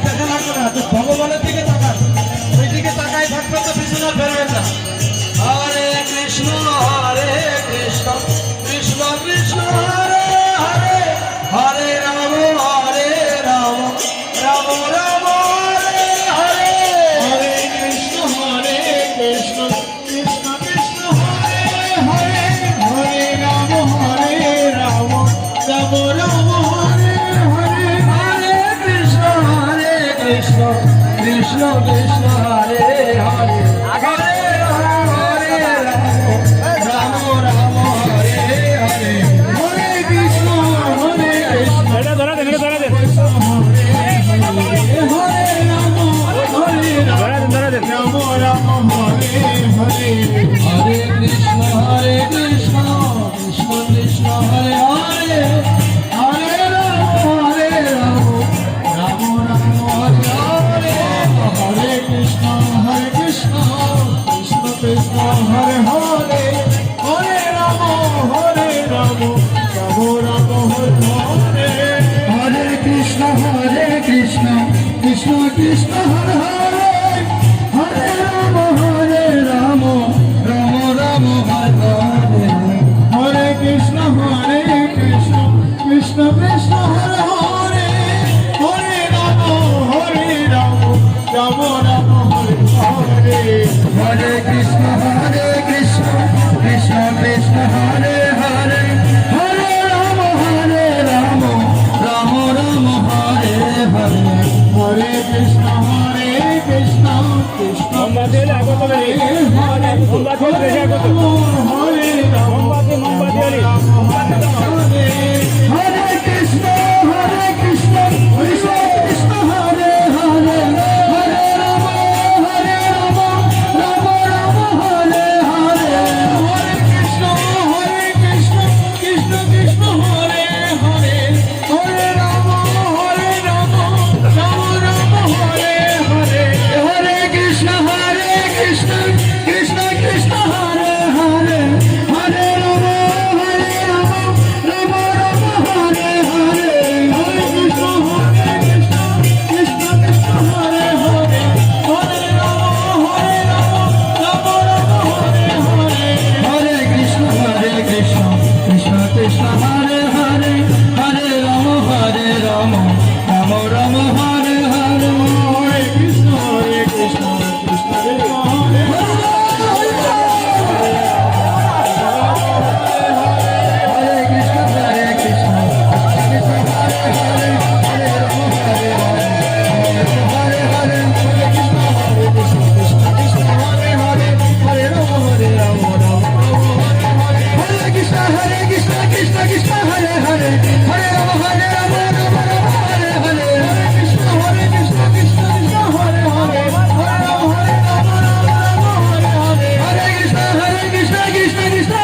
দেখা লাগবে না, ভগবানের দিকে তাকান, ওই দিকে তাকাই থাকবে তো পিছনে ফেরবেন না। হরে কৃষ্ণ কৃষ্ণ কৃষ্ণ হরে হরে, হরে রাম রাম রাম হরে হরে, হরে কৃষ্ণ কৃষ্ণ কৃষ্ণ কৃষ্ণ হরে হরে, হরে রাম রাম রাম হরে হরে, হরে কৃষ্ণ কৃষ্ণ কৃষ্ণ কৃষ্ণ হরে হরে, হরে রাম রাম রাম হরে হরে, হরে কৃষ্ণ এটা ধরা দেন, এটা ধরা দেন, হরে রাম ধরা দেন। রাম রাম হরে হরে, হরে কৃষ্ণ কৃষ্ণ কৃষ্ণ হরে হরে, হরে রাম রাম রাম হরে হরে, হরে কৃষ্ণ কৃষ্ণ কৃষ্ণ হরে হরে, হরে রাম রাম রাম হরে হরে, হরে কৃষ্ণ কৃষ্ণ কৃষ্ণ হরে হরে, হরে রাম রাম রাম হরে হরে, হরে কৃষ্ণ কৃষ্ণ কৃষ্ণ হরে হরে, হরে রাম রাম রাম হরে হরে, হরে কৃষ্ণ কৃষ্ণ কৃষ্ণ হরে হরে, হরে রাম রাম রাম হরে হরে, হরে কৃষ্ণ কৃষ্ণ মোমবাতি হলে আগত হলে মোমবাতি হলে বেশি আগত, হরে রাম মোমবাতি হলে হরে কৃষ্ণ কৃষ্ণ কৃষ্ণ হরে হরে, হরে রাম রাম হরে হরে, হরে কৃষ্ণ কৃষ্ণ কৃষ্ণ হরে হরে, হরে রাম রাম হরে হরে, হরে কৃষ্ণ কৃষ্ণ কৃষ্ণ হরে হরে, হরে রাম রাম হরে হরে, হরে কৃষ্ণ কৃষ্ণ হরে হরে, হরে রাম রাম হরে হরে, হরে কৃষ্ণ কৃষ্ণ কৃষ্ণ হরে হরে, হরে রাম রাম রাম হরে হরে, হরে কৃষ্ণ কৃষ্ণ কৃষ্ণ হরে হরে, হরে কৃষ্ণ কৃষ্ণ কৃষ্ণ হরে হরে, হরে রাম হরে হরে, হরে কৃষ্ণ কৃষ্ণ হরে হরে, হরে রাম রাম হরে হরে, হরে কৃষ্ণ কৃষ্ণ হরে হরে, হরে রাম রাম হরে হরে, হরে কৃষ্ণ কৃষ্ণ হরে হরে, হরে রাম রাম হরে হরে, হরে কৃষ্ণ কৃষ্ণ কৃষ্ণ